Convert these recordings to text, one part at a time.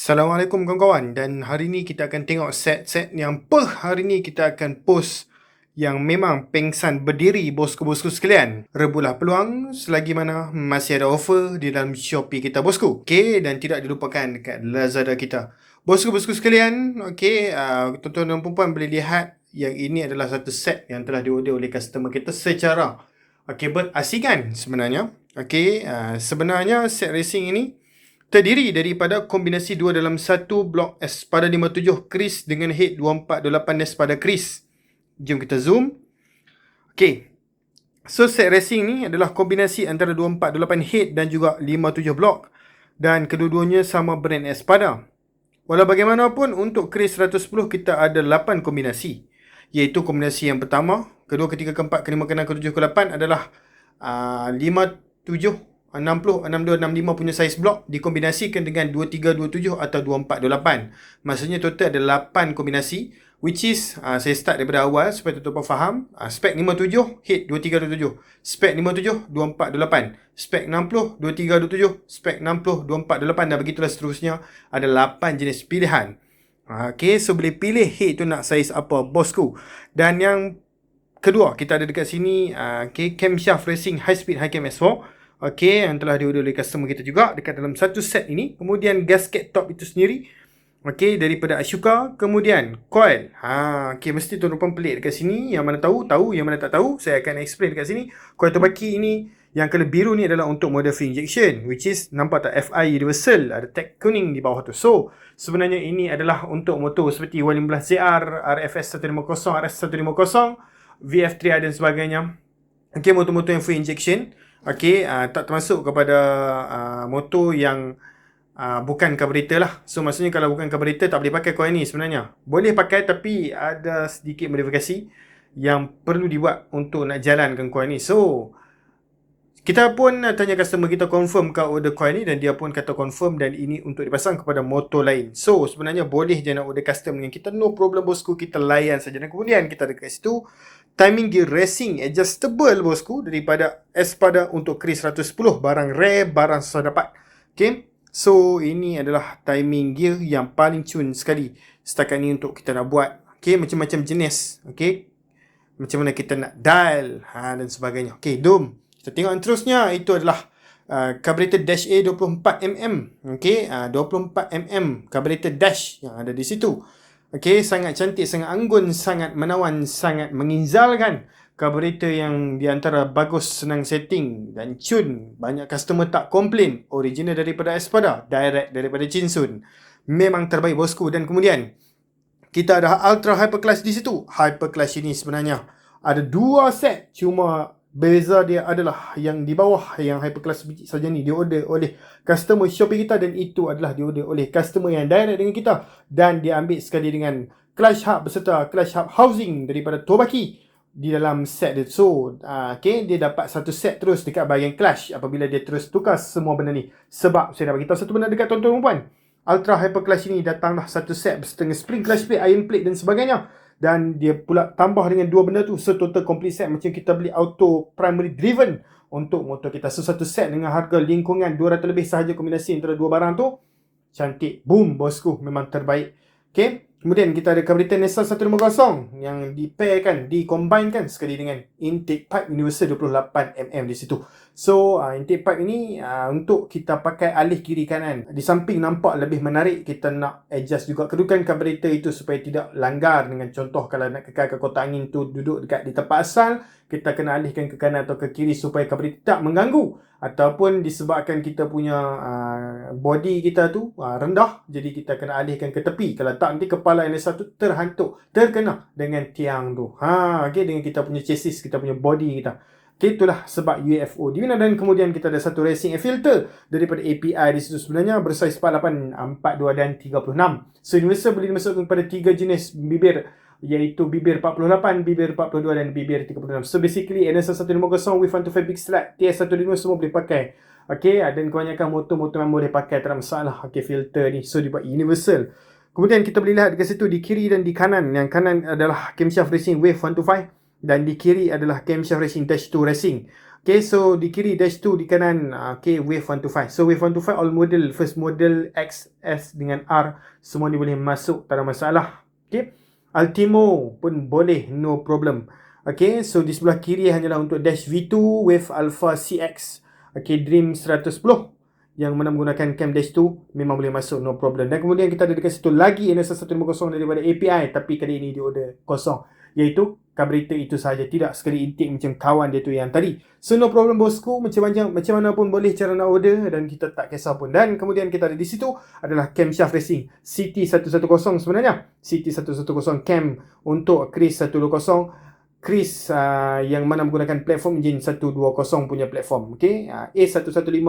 Assalamualaikum kawan-kawan, dan hari ni kita akan tengok set-set yang hari ni kita akan post yang memang pengsan berdiri bosku-bosku sekalian. Rebuhlah peluang selagi mana masih ada offer di dalam Shopee kita bosku. Okey, dan tidak dilupakan dekat Lazada kita. Bosku-bosku sekalian, okey, tuan-tuan dan puan boleh lihat yang ini adalah satu set yang telah diorder oleh customer kita secara berasingan sebenarnya. Okey, sebenarnya set racing ini terdiri daripada kombinasi 2 dalam 1 blok Espada 57 Chris dengan head 248 Espada Chris. Jom kita zoom. Okay. So set racing ni adalah kombinasi antara 248 head dan juga 57 blok. Dan kedua-duanya sama brand Espada. Walau bagaimanapun untuk Chris 110 kita ada 8 kombinasi. Iaitu kombinasi yang pertama, kedua, ketiga, keempat, kelima, keenam, ketujuh, ke-8 adalah 57 60, 62, 65 punya saiz blok dikombinasikan dengan 23, 27 atau 24, 28. Maksudnya total ada 8 kombinasi, which is saya start daripada awal supaya tuan-tuan faham. Spek 57 head 23, 27. Spek 57 24, 28. Spek 60 23, 27. Spek 60 24, 28 dan begitulah seterusnya. Ada 8 jenis pilihan. Okay, so boleh pilih head tu nak saiz apa bosku. Dan yang kedua kita ada dekat sini camshaft racing high speed high cam S4. Okey, yang telah diorder oleh customer kita juga dekat dalam satu set ini. Kemudian gasket top itu sendiri. Okey, daripada Ashoka. Kemudian coil. Okey, mesti tuan-tuan pelik dekat sini. Yang mana tahu, yang mana tak tahu. Saya akan explain dekat sini. Coil terbaki ini, yang color biru ni adalah untuk mode free injection. Which is, nampak tak FI universal. Ada tag kuning di bawah tu. So, sebenarnya ini adalah untuk motor seperti 115ZR, RFS 150, RS150, VF3 dan sebagainya. Okey, motor-motor yang free injection. Okey, tak termasuk kepada motor yang bukan carburetor lah. So maksudnya kalau bukan carburetor tak boleh pakai coil ni sebenarnya. Boleh pakai tapi ada sedikit modifikasi yang perlu dibuat untuk nak jalankan coil ni. So kita pun tanya customer kita confirm ke order coil ni dan dia pun kata confirm dan ini untuk dipasang kepada motor lain. So sebenarnya boleh je nak order custom dengan kita, no problem bosku, kita layan saja. Dan kemudian kita ada kat situ timing gear racing adjustable bosku daripada Espada untuk Chris 110, barang rare, barang susah dapat. Okay, so ini adalah timing gear yang paling cun sekali setakat ni untuk kita nak buat. Okay, macam-macam jenis. Okay, macam mana kita nak dial dan sebagainya. Okay, jom kita tengok yang terusnya. Itu adalah carburetor dash A 24mm. Okay, 24mm carburetor dash yang ada di situ. Okay, sangat cantik, sangat anggun, sangat menawan, sangat menginzalkan. Carburetor yang di antara bagus, senang setting dan cun. Banyak customer tak komplain. Original daripada Espada, direct daripada Jinsun. Memang terbaik bosku. Dan kemudian kita ada Ultra Hyperclass di situ. Hyperclass ini sebenarnya ada 2 set, cuma beza dia adalah yang di bawah, yang Hyperclass biji saja ni diorder oleh customer Shopee kita, dan itu adalah diorder oleh customer yang direct dengan kita dan dia ambil sekali dengan clutch hub beserta clutch hub housing daripada Tobaki di dalam set dia. So okay, dia dapat satu set terus dekat bahagian clutch apabila dia terus tukar semua benda ni. Sebab saya dah beritahu satu benda dekat tuan-tuan dan puan, Ultra Hyperclass ini datanglah satu set beserta spring clutch plate, iron plate dan sebagainya. Dan dia pula tambah dengan 2 benda tu. So total complete set macam kita beli auto primary driven untuk motor kita. So satu set dengan harga lingkungan 200 lebih sahaja, kombinasi antara 2 barang tu. Cantik. Boom bosku. Memang terbaik. Okay. Kemudian kita ada carburetor Nissan 150 yang dipairkan, dikombinekan sekali dengan intake pipe universal 28mm di situ. So intake pipe ini untuk kita pakai alih kiri kanan. Di samping nampak lebih menarik, kita nak adjust juga kedudukan carburetor itu supaya tidak langgar. Dengan contoh kalau nak kekalkan kotak angin tu duduk dekat di tempat asal, kita kena alihkan ke kanan atau ke kiri supaya carburetor tak mengganggu. Ataupun disebabkan kita punya body kita tu rendah, jadi kita kena alihkan ke tepi. Kalau tak, nanti kepala yang satu terhantuk, terkena dengan tiang tu. Okay, dengan kita punya chassis, kita punya body kita. Okay, itulah sebab UFO di mana. Dan kemudian kita ada satu racing air filter daripada API di situ, sebenarnya bersaiz 48, 42 dan 36. So universal boleh dimasukkan kepada 3 jenis bibir, iaitu bibir 48, bibir 42 dan bibir 36. So basically NSR 150 with 125 big slide, TS125 semua boleh pakai. Okay, dan kebanyakan motor-motor memang boleh pakai, tak ada masalah. Okay, filter ni, so dibuat universal. Kemudian kita boleh lihat dekat situ di kiri dan di kanan. Yang kanan adalah camshaft racing wave 125 dan di kiri adalah camshaft racing dash 2 racing. Okay, so di kiri dash 2, di kanan okay, wave 125. So wave 125 all model, first model X, S dengan R, semua ni boleh masuk, tak ada masalah. Okay, Ultimo pun boleh, no problem. Okay, so di sebelah kiri hanyalah untuk dash V2 wave Alpha CX. Okay, Dream 110 yang mana menggunakan cam dash 2 memang boleh masuk, no problem. Dan kemudian kita ada dekat situ lagi NSR 150 daripada API, tapi kali ini dia order kosong, iaitu carburetor itu sahaja, tidak sekali intake macam kawan dia tu yang tadi. So no problem bosku, macam mana pun boleh cara nak order dan kita tak kisah pun. Dan kemudian kita ada di situ adalah camshaft racing CT110 sebenarnya. CT110 cam untuk Chris 120, Chris yang mana menggunakan platform engine 120 punya platform. Okay, A115,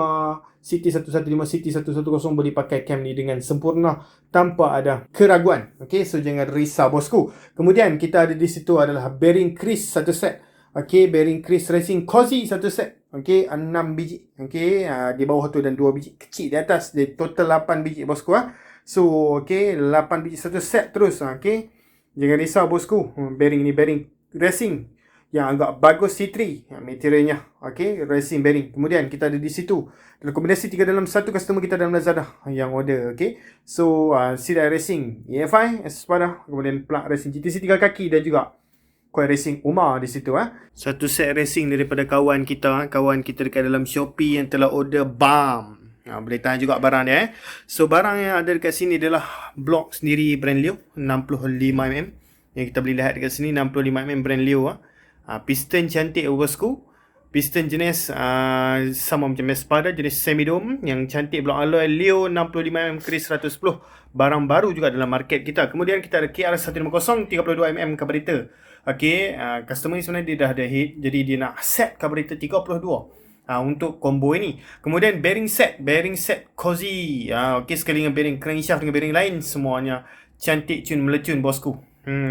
CT115, CT110 boleh pakai cam ni dengan sempurna tanpa ada keraguan. Okay, so jangan risau bosku. Kemudian kita ada di situ adalah bearing Chris satu set. Okay, bearing Chris Racing Cozy satu set. Okay, 6 biji. Okay, di bawah tu dan 2 biji kecil di atas. Jadi total 8 biji bosku. So, okay, 8 biji satu set terus. Okay, jangan risau bosku. Bearing ni bearing racing yang agak bagus C3 materialnya. Okay, racing bearing. Kemudian kita ada di situ dalam kombinasi 3 dalam 1 customer kita dalam Lazada yang order. Okay, so Sidai Racing EFI Espada, kemudian plug racing GTC 3 kaki dan juga Koi Racing Umar di situ. Satu set racing daripada kawan kita dekat dalam Shopee yang telah order BAM. Boleh tahan juga barang dia. So barang yang ada dekat sini adalah blok sendiri brand Leo 65mm. Yang kita boleh lihat dekat sini 65mm brand Leo. Piston cantik bosku. Piston jenis sama macam Espada, jenis semi-dome yang cantik, blok alloy Leo 65mm Chris 110. Barang baru juga dalam market kita. Kemudian kita ada KR150 32mm carburetor. Okay, customer ni sebenarnya dia dah ada hit, jadi dia nak set carburetor 32 untuk combo ini. Kemudian bearing set Cozy. Okay, sekali dengan bearing crankshaft dengan bearing lain, semuanya cantik cun melecun bosku.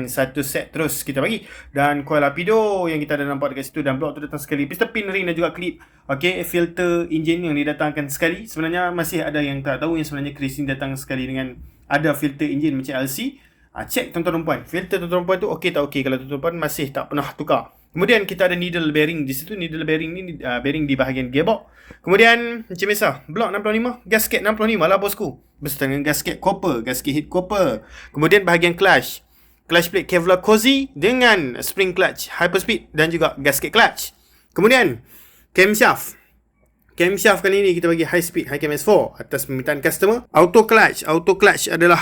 Satu set terus kita bagi. Dan coil lapido yang kita dah nampak dekat situ, dan blok tu datang sekali. Piston pin ring dan juga clip. Okay, filter engine yang didatangkan sekali. Sebenarnya masih ada yang tak tahu yang sebenarnya Chris ni datang sekali dengan ada filter engine macam LC. Cek tuan-tuan dan puan, filter tuan-tuan dan puan tu okey tak okey. Kalau tuan-tuan dan puan masih tak pernah tukar. Kemudian kita ada needle bearing di situ. Needle bearing ni bearing di bahagian gearbox. Kemudian macam biasa, blok 65, gasket 65 lah bosku. Beserta dengan gasket copper, gasket heat copper. Kemudian bahagian clutch plate Kevlar Cozy dengan spring clutch hyperspeed dan juga gasket clutch. Kemudian camshaft kali ni kita bagi high speed Hicam S4 atas permintaan customer. Auto clutch adalah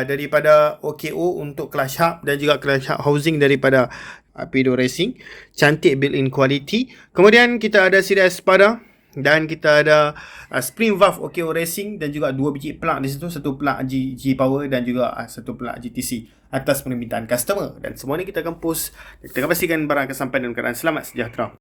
daripada OKO untuk clutch hub dan juga clutch hub housing daripada Rapido Racing. Cantik built-in quality. Kemudian kita ada Sidai Espada dan kita ada spring valve OKO Racing dan juga 2 biji plug di situ, satu plug G Power dan juga satu plug GTC atas permintaan customer. Dan semua ni kita akan post, kita akan pastikan barang akan sampai dalam keadaan selamat sejahtera.